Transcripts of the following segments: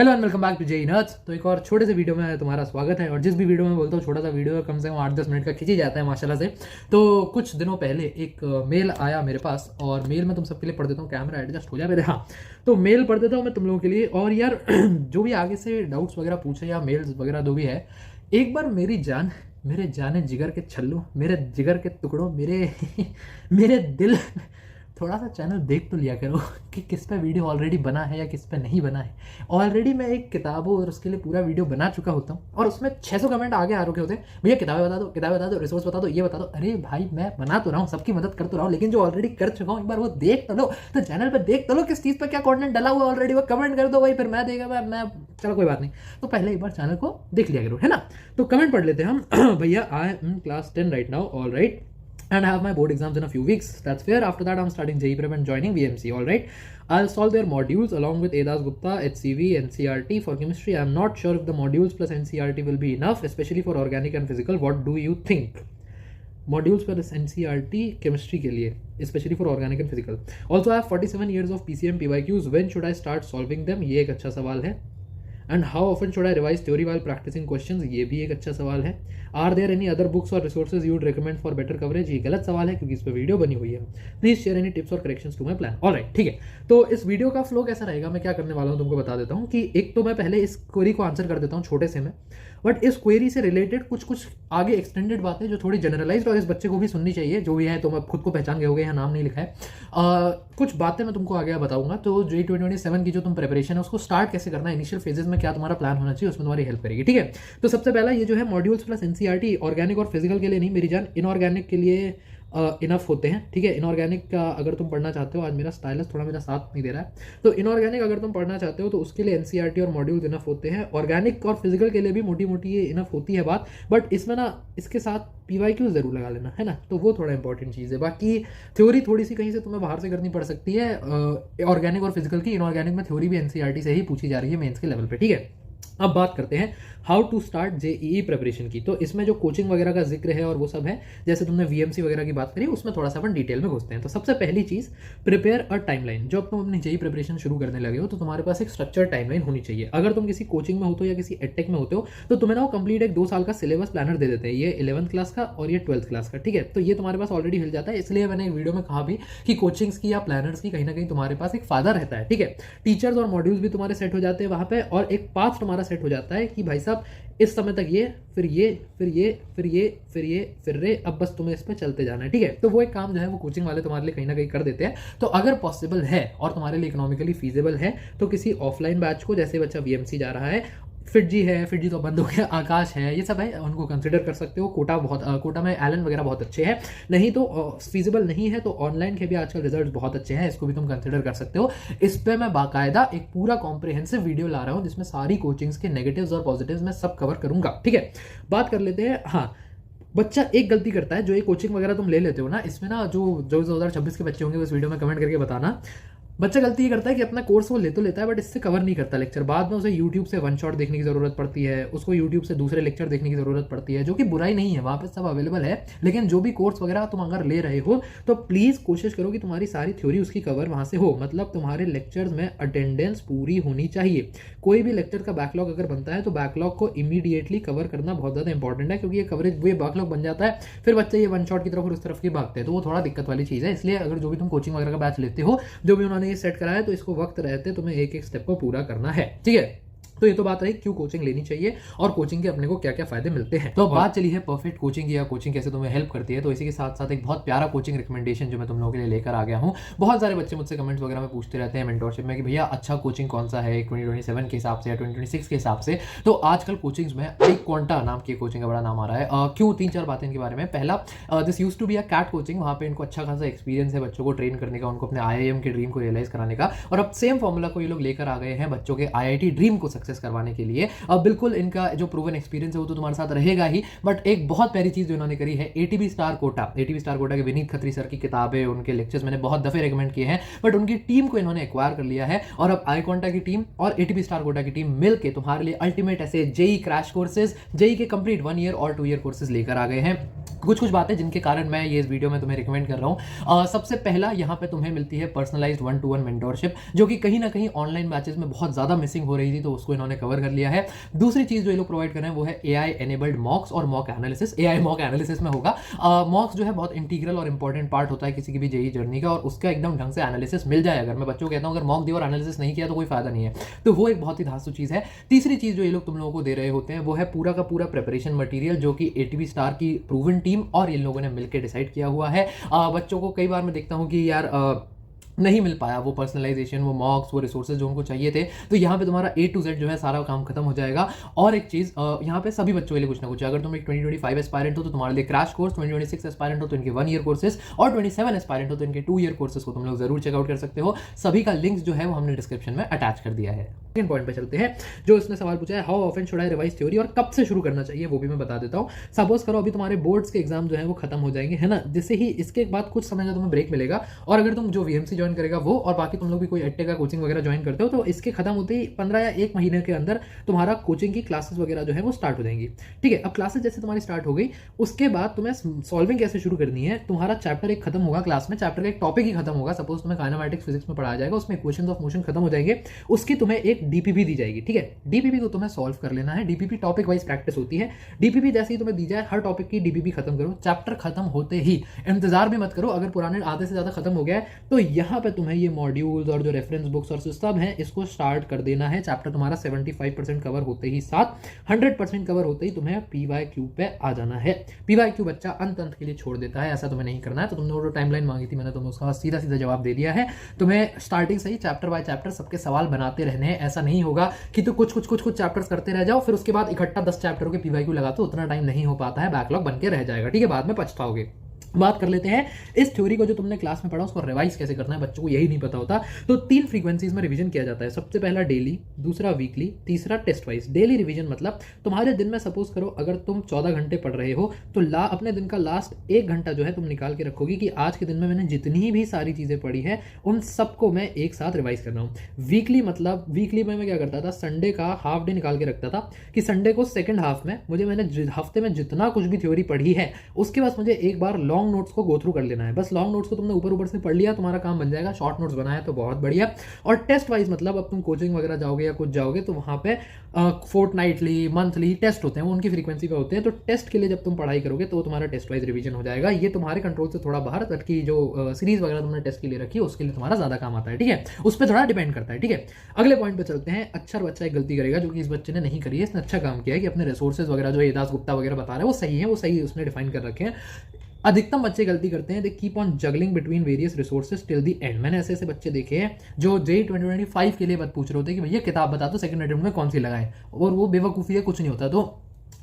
Hello and welcome back to JEE nerds. तो एक और छोटे से वीडियो में तुम्हारा स्वागत है। और जिस भी वीडियो में बोलता हूँ छोटा सा वीडियो कम से कम 8-10 मिनट का खींच ही जाता है माशाल्लाह से। तो कुछ दिनों पहले एक मेल आया मेरे पास और मेल में तुम सबके लिए पढ़ देता हूँ। कैमरा एडजस्ट हो जाए मेरे, हाँ। तो मेल पढ़ देता हूँ मैं तुम लोगों के लिए। और यार जो भी आगे से डाउट्स वगैरह पूछे या मेल्स वगैरह जो भी है, एक बार मेरी जान, मेरे जाने जिगर के छल्लू, मेरे जिगर के टुकड़ों, मेरे मेरे दिल, थोड़ा सा चैनल देख तो लिया करो कि किस पे वीडियो ऑलरेडी बना है या किस पे नहीं बना है। ऑलरेडी मैं एक किताबों और उसके लिए पूरा वीडियो बना चुका होता हूँ और उसमें 600 कमेंट आगे आ रखे होते हैं, भैया किताबें बता दो, रिसोर्स बता दो, ये बता दो। अरे भाई मैं बना तो रहा हूँ, सबकी मदद कर तो रहा हूँ, लेकिन जो ऑलरेडी कर चुका हूँ एक बार वो देख तो लो। तो चैनल पर देख तो लो किस चीज़ पर क्या कॉन्टेंट डला हुआ ऑलरेडी, वो कमेंट कर दो भाई, फिर मैं देगा मैं चलो कोई बात नहीं। तो पहले एक बार चैनल को देख लिया करो, है ना। तो कमेंट पढ़ लेते हैं हम। भैया I am class 10 right now, all right, and I have my board exams in a few weeks. That's fair. After that, I'm starting JEE Prep and joining VMC. All right. I'll solve their modules along with Edas Gupta, HCV, NCRT for chemistry. I'm not sure if the modules plus NCRT will be enough, especially for organic and physical. What do you think? Modules plus NCRT chemistry के लिए, especially for organic and physical. Also, I have 47 years of PCM PYQs. When should I start solving them? ये एक अच्छा सवाल है. And how often should I revise theory while practising questions, ये भी एक अच्छा सवाल है. Are there any other books or resources you would recommend for better coverage, ये गलत सवाल है क्योंकि इस पर वीडियो बनी हुई है. प्लीज शेयर एनी टिप्स और corrections to my plan. Alright, ठीक है. तो इस वीडियो का फ्लो कैसा रहेगा, मैं क्या करने वाला हूँ तुमको बता देता हूँ कि एक तो मैं पहले इस क्वेरी को आंसर कर देता हूँ छोटे से में, बट इस क्वेरी से रिलेटेड कुछ आगे एक्सटेंडेड बातें जो थोड़ी जनरलाइज्ड और इस बच्चे को भी सुननी चाहिए जो भी है. तो मैं खुद को पहचान गए होगे, यहाँ नाम नहीं लिखा है. कुछ बातें मैं तुमको आगे बताऊंगा. तो JEE 2027 की जो तुम प्रिपरेशन है उसको स्टार्ट कैसे करना है, इनिशियल फेजेस में क्या तुम्हारा प्लान होना चाहिए, उसमें तुम्हारी हेल्प करेगी. ठीक है. तो सबसे पहला ये जो है मॉड्यूल्स प्लस NCRT ऑर्गेनिक और फिजिकल के लिए नहीं मेरी जान, इनऑर्गेनिक के लिए इनफ होते हैं. ठीक है. इनऑर्गेनिक का अगर तुम पढ़ना चाहते हो, आज मेरा स्टाइलस थोड़ा मेरा साथ नहीं दे रहा है, तो इनऑर्गेनिक अगर तुम पढ़ना चाहते हो तो उसके लिए NCRT और मॉड्यूल्स इनफ होते हैं. ऑर्गेनिक और फिजिकल के लिए भी मोटी मोटी ये इनफ होती है बात, बट इसमें ना इसके साथ PYQ जरूर लगा लेना, है ना. तो वो थोड़ा इंपॉर्टेंट चीज़ है. बाकी थ्योरी थोड़ी सी कहीं से तुम्हें बाहर से करनी पड़ सकती है ऑर्गेनिक और फिजिकल की. इनऑर्गेनिक में थ्योरी भी NCRT से ही पूछी जा रही है मेंस के लेवल पे. ठीक है. अब बात करते हैं how to start JEE preparation की. तो इसमें जो कोचिंग वगैरह का जिक्र है और वो सब है, जैसे तुमने VMC वगैरह की बात करी, उसमें थोड़ा सा अपन डिटेल में घुसते हैं. तो सबसे पहली चीज़, प्रिपेयर अ टाइमलाइन. जब तुम अपनी JEE प्रिपरेशन शुरू करने लगे हो तो तुम्हारे पास एक स्ट्रक्चर टाइमलाइन होनी चाहिए. अगर तुम किसी कोचिंग में होते हो या किसी एडटेक में होते हो तो तुम्हें ना वो कंप्लीट एक 2 साल का सिलेबस प्लानर दे देते हैं. ये 11th क्लास का और ये 12th क्लास का. ठीक है. तो ये तुम्हारे पास ऑलरेडी मिल जाता है. इसलिए मैंने एक वीडियो में कहा भी कि कोचिंग्स की या प्लानर्स की कहीं ना कहीं तुम्हारे पास एक फायदा रहता है. ठीक है. टीचर्स और मॉड्यूल्स भी तुम्हारे सेट हो जाते हैं वहाँ पे, और एक पाथ तुम्हारा सेट हो जाता है कि भाई साहब इस समय तक ये, फिर ये, फिर ये, फिर ये, फिर ये, फिर ये, अब बस तुम्हें इस पर चलते जाना है. ठीक है. तो वो एक काम जो है वो कोचिंग वाले तुम्हारे लिए कहीं ना कहीं कर देते हैं. तो अगर पॉसिबल है और तुम्हारे लिए इकोनॉमिकली फीजिबल है तो किसी ऑफलाइन बैच को, जैसे बच्चा VMC जा रहा है, फिटजी है, फिटजी तो बंद हो गया, आकाश है, ये सब है, उनको कंसिडर कर सकते हो. कोटा में एलन वगैरह बहुत अच्छे हैं. नहीं तो फीजिबल नहीं है तो ऑनलाइन के भी आजकल रिजल्ट बहुत अच्छे हैं, इसको भी तुम कंसिडर कर सकते हो. इस पर मैं बाकायदा एक पूरा कॉम्प्रिहेंसिव वीडियो ला रहा हूँ जिसमें सारी कोचिंग्स के नेगेटिव्स और पॉजिटिव्स मैं सब कवर करूंगा. ठीक है. बात कर लेते हैं. हाँ, बच्चा एक गलती करता है, जो ये कोचिंग वगैरह तुम ले लेते हो ना, इसमें ना जो 2026 के बच्चे होंगे उस वीडियो में कमेंट करके बताना. बच्चा गलती ये करता है कि अपना कोर्स वो ले तो लेता है बट इससे कवर नहीं करता लेक्चर. बाद में उसे यूट्यूब से वन शॉट देखने की जरूरत पड़ती है, उसको यूट्यूब से दूसरे लेक्चर देखने की जरूरत पड़ती है, जो कि बुराई नहीं है, वहाँ पे सब अवेलेबल है. लेकिन जो भी कोर्स वगैरह तुम अगर ले रहे हो तो प्लीज कोशिश करो कि तुम्हारी सारी थ्योरी उसकी कवर वहाँ से हो. मतलब तुम्हारे लेक्चर्स में अटेंडेंस पूरी होनी चाहिए. कोई भी लेक्चर का बैकलॉग अगर बनता है तो बैकलॉग को इमीडिएटली कवर करना बहुत ज्यादा इंपॉर्टेंट है, क्योंकि ये कवरेज, ये बैकलॉग बन जाता है फिर बच्चे ये वन शॉट की तरफ और उस तरफ की भागते हैं, तो वो थोड़ा दिक्कत वाली चीज़ है. इसलिए अगर जो भी तुम कोचिंग वगैरह का बैच लेते हो, जो भी उन्होंने ये सेट कराया है, तो इसको वक्त रहते तुम्हें एक एक स्टेप को पूरा करना है. ठीक है. तो ये तो बात रही क्यों कोचिंग लेनी चाहिए और कोचिंग के अपने को क्या क्या फायदे मिलते हैं. तो बात चली है परफेक्ट कोचिंग की, या कोचिंग कैसे तुम्हें हेल्प करती है. तो इसी के साथ साथ एक बहुत प्यारा कोचिंग रिकमेंडेशन जो मैं तुम लोगों के लिए लेकर आ गया हूँ. बहुत सारे बच्चे मुझसे कमेंट्स वगैरह में पूछते रहते हैं मेंटोरशिप में कि भैया अच्छा कोचिंग कौन सा है 2027 के हिसाब से या 2026 के हिसाब से. तो आजकल कोचिंग्स में एक क्वांटा नाम की कोचिंग का बड़ा नाम आ रहा है. क्यों, 3-4 बातें इनके बारे में. पहला, this used to be a CAT coaching. वहाँ पे इनको अच्छा खासा एक्सपीरियंस है बच्चों को ट्रेन करने का, उनको अपने IIM के ड्रीम को रियलाइज कराने का. और अब सेम फॉर्मूला को ये लोग लेकर आ गए हैं बच्चों के IIT ड्रीम को सक्सेस करवाने के लिए. अब बिल्कुल इनका जो प्रूवन एक्सपीरियंस है वो तो तुम्हारे साथ रहेगा ही, बट एक बहुत प्यारी चीज जो इन्होंने करी है, ATB star Kota. ATB star Kota के विनीत खत्री सर की किताबें, उनके लेक्चर्स मैंने बहुत दफे रेकमेंड किए हैं, बट उनकी टीम को इन्होंने एक्वायर कर लिया है. और अब iQuanta की टीम और ATB स्टार कोटा की टीम मिलकर तुम्हारे लिए अल्टीमेट ऐसे JEE क्रैश कोर्सेज, JEE के कंप्लीट 1 ईयर और 2 ईयर कोर्सेज लेकर आ गए हैं. कुछ बातें जिनके कारण मैं ये इस वीडियो में तुम्हें रिकमेंड कर रहा हूँ। सबसे पहला यहाँ पे तुम्हें मिलती है पर्सनलाइज्ड 1-to-1 मेंटोरशिप, जो कि कहीं ना कहीं ऑनलाइन बैचेस में बहुत ज़्यादा मिसिंग हो रही थी, तो उसको इन्होंने कवर कर लिया है। दूसरी चीज़ जो ये लोग प्रोवाइड कर रहे हैं वो है AI एनेबल्ड मॉक्स और mock analysis. AI mock analysis में होगा, मॉक्स जो है बहुत इंटीग्रल और इंपॉर्टेंट पार्ट होता है किसी की भी जेई जर्नी का, और उसका एकदम ढंग से एनालिसिस मिल जाए। अगर मैं बच्चों को कहता हूँ अगर मॉक दिया और एनालिसिस नहीं किया तो कोई फायदा नहीं है, तो वो एक बहुत ही धांसू चीज़ है। तीसरी चीज़ जो ये लोग तुम लोगों को दे रहे होते हैं वो है पूरा का पूरा प्रिपरेशन मटेरियल, जो कि ATB स्टार की प्रूवन टीम और इन लोगों ने मिलकर डिसाइड किया हुआ है। बच्चों को कई बार मैं देखता हूँ कि यार नहीं मिल पाया वो पर्सनलाइजेशन, वो मॉक्स, वो रिसोर्सेज जो उनको चाहिए थे, तो यहाँ पे तुम्हारा A to Z जो है सारा काम खत्म हो जाएगा। और एक चीज़ यहाँ पे सभी बच्चों के लिए कुछ ना कुछ, अगर तुम एक 2025 एस्पायरेंट हो तो तुम्हारे लिए क्रैश कोर्स, 2026 एस्पायरेंट हो तो इनके 1 ईयर कोर्सेज, और 27 एस्पायरेंट हो तो इनके 2 ईयर कोर्सेज को तुम लोग जरूर चेकआउट कर सकते हो। सभी का लिंक्स जो है वो हमने डिस्क्रिप्शन में अटैच कर दिया है। सेकंड पॉइंट पे चलते हैं, जो इसने सवाल पूछा है, how often should I revise theory, और कब से शुरू करना चाहिए वो भी मैं बता देता हूँ। सपोज करो अभी तुम्हारे बोर्ड्स के एग्जाम जो है वो खत्म हो जाएंगे, है ना, जिससे ही इसके बाद कुछ समय का तुम्हें ब्रेक मिलेगा, और अगर तुम जो VMC ज्वाइन करेगा वो, और बाकी तुम लोग भी कोई एडटेक का कोचिंग वगैरह ज्वाइन करते हो, तो इसके खत्म होते ही 15 या 1 महीने के अंदर तुम्हारा कोचिंग की क्लासेस वगैरह जो है वो स्टार्ट हो जाएंगी। ठीक है, अब क्लासेस जैसे तुम्हारी स्टार्ट हो गई, उसके बाद तुम्हें सॉल्विंग कैसे शुरू करनी है। तुम्हारा चैप्टर 1 खत्म होगा क्लास में, चैप्टर का एक टॉपिक ही खत्म होगा, सपोज तुम्हें काइनेमैटिक्स फिजिक्स में पढ़ाया जाएगा, उसमें इक्वेशंस ऑफ मोशन खत्म हो जाएंगे, उसकी तुम्हें एक DPP दी जाएगी। ठीक है, DPP को तुम्हें सॉल्व कर लेना है। DPP टॉपिक वाइज प्रैक्टिस होती है। DPP जैसे ही तुम्हें दी जाए, हर टॉपिक की DPP खत्म करो। चैप्टर खत्म होते ही इंतजार भी मत करो, अगर पुराने आधे से ज्यादा खत्म हो गया है तो यहाँ पे तुम्हें ये मॉड्यूल्स और जो रेफरेंस बुक्स और सब है इसको स्टार्ट कर देना है। चैप्टर तुम्हारा 75% कवर होते ही साथ 100% कवर होते ही तुम्हें PYQ पे आ जाना है। PYQ बच्चा अंत के लिए छोड़ देता है, ऐसा तुम्हें नहीं करना है। तो तुमने वो जो टाइमलाइन मांगी थी, मैंने तुम्हें उसका सीधा जवाब दे दिया है। तुम्हें स्टार्टिंग से ही चैप्टर बाय चैप्टर सबके सवाल बनाते रहने हैं। ऐसा नहीं होगा कि तो कुछ चैप्टर्स करते रह जाओ, फिर उसके बाद इकट्ठा 10 चैप्टरों के PYQ लगाते, उतना टाइम नहीं हो पाता है, बैकलॉग बन के रह जाएगा। ठीक है, बाद में पछताओगे। बात कर लेते हैं इस थ्योरी को जो तुमने क्लास में पढ़ा उसको रिवाइज कैसे करना है। बच्चों को यही नहीं पता होता। तो 3 फ्रीक्वेंसीज में रिवीजन किया जाता है। सबसे पहला डेली, दूसरा वीकली, तीसरा टेस्ट वाइज। डेली रिवीजन मतलब तुम्हारे दिन में सपोज करो अगर तुम 14 घंटे पढ़ रहे हो तो अपने दिन का लास्ट 1 घंटा जो है तुम निकाल के रखोगी कि आज के दिन में मैंने जितनी भी सारी चीजें पढ़ी है उन सबको मैं एक साथ रिवाइज कर रहा हूँ। वीकली मतलब वीकली में मैं क्या करता था, संडे का हाफ डे निकाल के रखता था कि संडे को सेकेंड हाफ में मैंने हफ्ते में जितना कुछ भी थ्योरी पढ़ी है उसके बाद मुझे एक बार लॉन्ग नोट्स को गो थ्रू कर लेना है। बस लॉन्ग नोट्स को तुमने ऊपर से पढ़ लिया, तुम्हारा काम बन जाएगा। शॉर्ट नोट्स बनाया तो बहुत बढ़िया। और टेस्ट वाइज मतलब अब तुम कोचिंग वगैरह जाओगे या कुछ जाओगे तो वहां पे फोर्टनाइटली, मंथली टेस्ट होते हैं, वो उनकी फ्रीक्वेंसी पे होते हैं। तो टेस्ट के लिए जब तुम पढ़ाई करोगे तो तुम्हारा टेस्ट वाइज रिवीजन हो जाएगा। ये तुम्हारे कंट्रोल से थोड़ा बाहर, बल्कि जो सीरीज वगैरह तुमने टेस्ट के लिए रखी है उसके लिए तुम्हारा ज्यादा काम आता है। ठीक है, उस पर थोड़ा डिपेंड करता है। ठीक है, अगले पॉइंट पे चलते हैं। अच्छा बच्चा एक गलती करेगा जो कि इस बच्चे ने नहीं करी है। इसने अच्छा काम किया है कि अपने रिसोर्सेज वगैरह जो दास गुप्ता वगैरह बता रहे हैं वो सही है, वो सही उसने डिफाइन कर रखे हैं। अधिकतम बच्चे गलती करते हैं, they keep on juggling between various resources till the end. मैंने ऐसे बच्चे देखे हैं जो JEE 2025 के लिए पूछ रहे होते हैं कि भैया किताब बता दो सेकंड अटेम्प्ट में कौन सी लगाएं, और वो बेवकूफ़ी है, कुछ नहीं होता। तो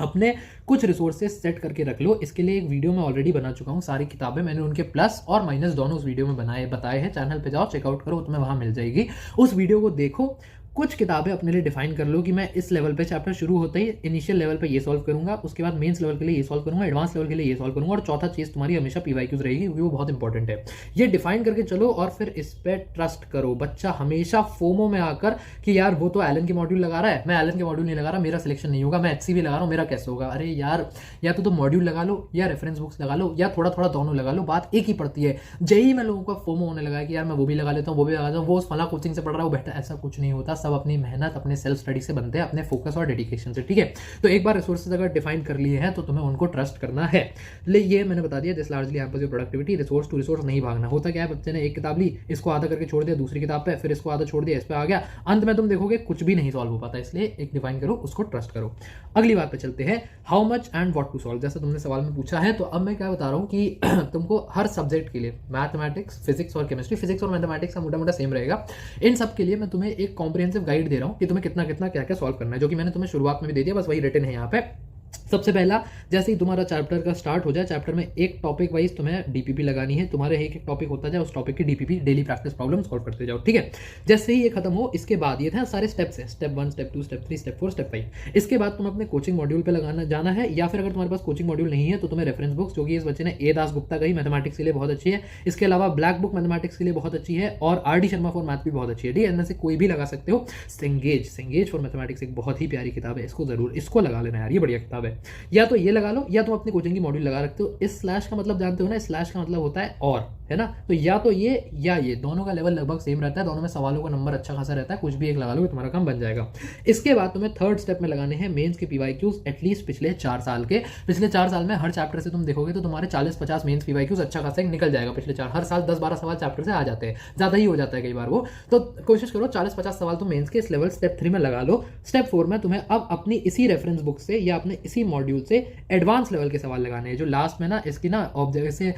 अपने कुछ रिसोर्सेज सेट करके रख लो। इसके लिए एक वीडियो मैं ऑलरेडी बना चुका हूँ। सारी किताबें मैंने उनके प्लस और माइनस दोनों उस वीडियो में बताए हैं। चैनल पे जाओ, चेकआउट करो, तुम्हें वहां मिल जाएगी। उस वीडियो को देखो, कुछ किताबें अपने लिए डिफाइन कर लो कि मैं इस लेवल पे चैप्टर शुरू होते ही इनिशियल लेवल पे ये सॉल्व करूंगा, उसके बाद मेंस लेवल के लिए ये सॉल्व करूंगा, एडवांस लेवल के लिए ये सॉल्व करूंगा, और चौथा चीज तुम्हारी हमेशा PYQs रहेगी क्योंकि वो बहुत इंपॉर्टेंट है। ये डिफाइन करके चलो और फिर इस पे ट्रस्ट करो। बच्चा हमेशा फोमो में आकर कि यार वो तो एलन के मॉड्यूल लगा रहा है, मैं एलन के मॉड्यूल नहीं लगा रहा, मेरा सिलेक्शन नहीं होगा, मैं HCV लगा रहा हूँ, मेरा कैसे होगा। अरे यार, या तो मॉड्यूल लगा लो या रेफरेंस बुक्स लगा लो या थोड़ा दोनों लगा लो, बात एक ही पड़ती है। JEE में लोगों का फोमो होने लगा कि यार मैं वो भी लगा लेता हूँ, वो भी लगा लेता हूँ, वो उस फला कोचिंग से पढ़ रहा हूँ, बेटा ऐसा कुछ नहीं होता। सब अपनी मेहनत, अपने सेल्फ स्टडी से बनते हैं, अपने फोकस और डेडिकेशन से। ठीक है, तो एक बार रिसोर्सेज अगर डिफाइन कर लिए हैं तो तुम्हें उनको ट्रस्ट करना है। ये मैंने बता दिया, this largely hampers your productivity. Resource to resource नहीं भागना। होता क्या है, बच्चे ने एक किताब ली, इसको आधा करके छोड़ दिया दूसरी किताब पे, फिर इसको आधा छोड़ दिया, इस पे आ गया, अंत में तुम देखोगे कुछ भी नहीं सॉल्व हो पाता। इसलिए एक डिफाइन करो, उसको ट्रस्ट करो। अगली बात पे चलते हैं, how much and what to solve. जैसे तुमने सवाल में पूछा है, तो अब मैं क्या बता रहा हूँ कि तुमको हर सब्जेक्ट के लिए, मैथमेटिक्स, फिजिक्स और केमिस्ट्री, फिजिक्स और मैथमेटिक्स का मोटा सेम रहेगा, इन सब के लिए मैं तुम्हें एक कॉम्प्रिहेंसिव गाइड दे रहा हूँ कि तुम्हें कितना क्या क्या सॉल्व करना है, जो कि मैंने तुम्हें शुरुआत में भी दे दिया, बस वही रिटन है यहाँ पे। सबसे पहला, जैसे ही तुम्हारा चैप्टर का स्टार्ट हो जाए, चैप्टर में एक टॉपिक वाइज तुम्हें DPP लगानी है। तुम्हारे एक टॉपिक होता जाए, उस टॉपिक की DPP, daily practice problem solve करते जाओ। ठीक है, जैसे ही ये खत्म हो, इसके बाद ये थे सारे स्टेप्स हैं, step 1, step 2, step 3, step 4, step 5। इसके बाद तुम अपने कोचिंग मॉड्यूल पे लगाना जाना है, या फिर अगर तुम्हारे पास कोचिंग मॉड्यूल नहीं है तो तुम्हें रेफरेंस बुक्स, जो कि इस बच्चे ने दास गुप्ता का ही मैथमेटिक्स के लिए बहुत अच्छी है, इसके अलावा ब्लैक बुक मैथमेटिक्स के लिए बहुत अच्छी है, और RD शर्मा फॉर मैथ भी बहुत अच्छी है। ठीक है, इनमें से कोई भी लगा सकते हो। सेंगेज फॉर मैथमेटिक्स एक बहुत ही प्यारी किताब है, इसको जरूर लगा लेना यार, ये बढ़िया किताब है। या तो ये लगा लो, या तुम अपनी कोचिंग की मॉड्यूल लगा रखते हो। इस स्लैश का मतलब जानते हो ना, स्लैश का मतलब होता है और, है ना। तो या तो ये या ये, दोनों का लेवल लगभग सेम रहता है, दोनों में सवालों का नंबर अच्छा खासा रहता है, कुछ भी एक लगा लो तुम्हारा काम बन जाएगा। इसके बाद तुम्हें थर्ड स्टेप में लगाने हैं मेंस के पीवाईक्यूज, एटलीस्ट पिछले 4 साल के। पिछले 4 साल में हर चैप्टर से तुम देखोगे तो तुम्हारे 40-50 मेंस पीवाईक्यूज अच्छा खासा निकल जाएगा पिछले 4, हर साल 10-12 सवाल चैप्टर से आ जाते हैं, ज्यादा ही हो जाता है कई बार वो। तो कोशिश करो 40-50 सवाल तुम मेंस के इस लेवल स्टेप 3 में लगा लो। स्टेप 4 में तुम्हें अब अपनी इसी रेफरेंस बुक से या अपने इसी मॉड्यूल से एडवांस लेवल के सवाल लगाने हैं, जो लास्ट में ना इसकी ना ऑब्जेक्ट से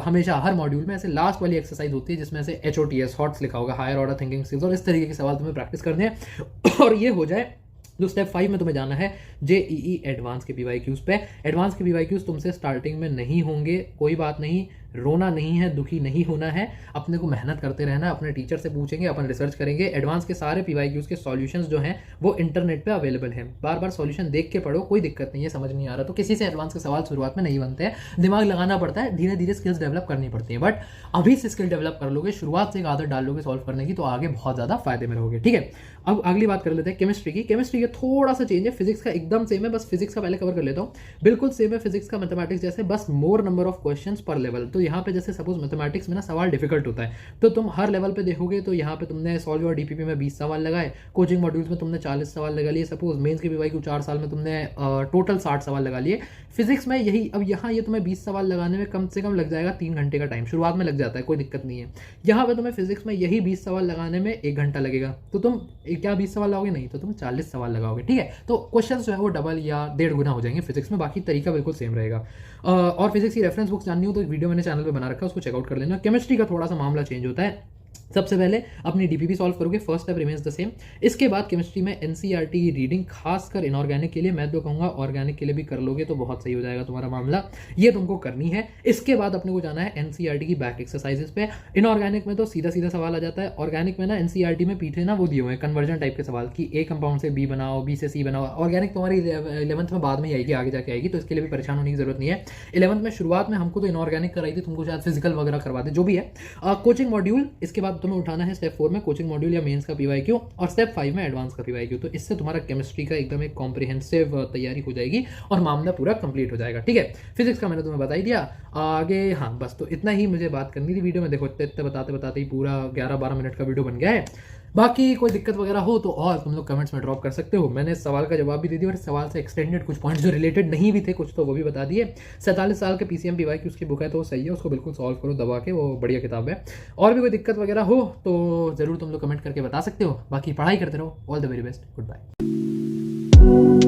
हमेशा हर मॉड्यूल में ऐसे लास्ट वाली एक्सरसाइज होती है जिसमें से HOTS हॉट्स लिखा होगा, हायर ऑर्डर थिंकिंग स्किल्स, और इस तरीके के सवाल तुम्हें प्रैक्टिस करने हैं। और ये हो जाए जो स्टेप 5 में तुम्हें जाना है JEE एडवांस के पीवाईक्यूज पे। एडवांस के पीवाईक्यूज तुमसे स्टार्टिंग में नहीं होंगे, कोई बात नहीं, रोना नहीं है, दुखी नहीं होना है, अपने को मेहनत करते रहना है, अपने टीचर से पूछेंगे, अपन रिसर्च करेंगे। एडवांस के सारे पीवाईक्यूज के सॉल्यूशंस जो हैं वो इंटरनेट पे अवेलेबल हैं, बार बार सॉल्यूशन देख के पढ़ो, कोई दिक्कत नहीं है। समझ नहीं आ रहा तो किसी से एडवांस के सवाल शुरुआत में नहीं बनते हैं, दिमाग लगाना पड़ता है, धीरे धीरे स्किल्स डेवलप करनी पड़ती है। बट अभी से स्किल डेवलप कर लोगे, शुरुआत से एक आदत डाल लोगे सॉल्व करने की, तो आगे बहुत ज्यादा फायदे में रहोगे। ठीक है, अब अगली बात कर लेते हैं केमिस्ट्री की। केमिस्ट्री का थोड़ा सा चेंज है, फिजिक्स का एकदम सेम है, बस फिजिक्स का पहले कवर कर लेता हूँ। बिल्कुल सेम है फिजिक्स का मैथमेटिक्स जैसे, बस मोर नंबर ऑफ क्वेश्चंस पर लेवल। तो यहाँ पे जैसे सपोज मैथमेटिक्स में ना सवाल डिफिकल्ट होता है, तो तुम हर लेवल पे देखोगे तो यहाँ पे तुमने सॉल्व योर DPP में 20 सवाल लगाए, कोचिंग मॉड्यूल्स में तुमने 40 सवाल लगा लिए, सपोज मेंस के पीवाईक्यू 4 साल में तुमने टोटल 60 सवाल लगा लिए। फिजिक्स में यही, अब यहाँ ये तुम्हें 20 सवाल लगाने में कम से कम लग जाएगा 3 घंटे का टाइम, शुरुआत में लग जाता है, कोई दिक्कत नहीं है। यहाँ पे तुम्हें फिजिक्स में यही 20 सवाल लगाने में 1 घंटा लगेगा, तो तुम क्या 20 सवाल लगाओगे? नहीं, तो तुम 40 सवाल लगाओगे। ठीक है, तो क्वेश्चन जो है वो डबल या 1.5 गुना हो जाएंगे फिजिक्स में, बाकी तरीका बिल्कुल सेम रहेगा। और फिजिक्स की रेफरेंस बुक्स जाननी हो तो एक वीडियो मैंने चैनल पे बना रखा है, उसको चेकआउट कर लेना। केमिस्ट्री का थोड़ा सा मामला चेंज होता है। सबसे पहले अपनी DPP सॉल्व करोगे, first step remains the same. इसके बाद केमिस्ट्री में NCERT की रीडिंग, खासकर इनऑर्गेनिक के लिए, मैं तो कहूँगा ऑर्गेनिक के लिए भी कर लोगे तो बहुत सही हो जाएगा तुम्हारा मामला, ये तुमको करनी है। इसके बाद अपने को जाना है NCERT की बैक एक्सरसाइजेस पे। इनऑर्गेनिक में तो सीधा सीधा सवाल आ जाता है, ऑर्गेनिक में ना NCERT में पीछे ना वो दिए हुए हैं कन्वर्जन टाइप के सवाल कि A कंपाउंड से B बनाओ, B से C बनाओ। ऑर्गेनिक तुम्हारी 11th में बाद में आएगी, आगे जाके आएगी, तो इसके लिए भी परेशान होने की जरूरत नहीं है। 11th में शुरुआत में हमको तो इनऑर्गेनिक कराई थी, तुमको शायद फिजिकल वगैरह करवा दे, जो भी है। कोचिंग मॉड्यूल, इसके बाद तुम्हें उठाना है स्टेप 4 में कोचिंग मॉड्यूल या मेंस का पीवाईक्यू, और स्टेप 5 में एडवांस का पीवाईक्यू। तो इससे तुम्हारा केमिस्ट्री का एकदम एक कॉम्प्रिहेंसिव तैयारी हो जाएगी और मामला पूरा कंप्लीट हो जाएगा। ठीक है, फिजिक्स का मैंने तुम्हें बता ही दिया आगे। हाँ, बस तो इतना ही मुझे बात करनी थी वीडियो में। देखो इतने बताते बताते ही पूरा 11-12 मिनट का वीडियो बन गया है। बाकी कोई दिक्कत वगैरह हो तो और तुम लोग कमेंट्स में ड्रॉप कर सकते हो। मैंने सवाल का जवाब भी दे दिया और सवाल से एक्सटेंडेड कुछ पॉइंट्स जो रिलेटेड नहीं भी थे कुछ, तो वो भी बता दिए। 47 साल के PCM PY की उसकी बुक है, तो वो सही है, उसको बिल्कुल सॉल्व करो दबा के, वो बढ़िया किताब है। और भी कोई दिक्कत वगैरह हो तो जरूर तुम लोग कमेंट करके बता सकते हो। बाकी पढ़ाई करते रहो। All the very best, good bye.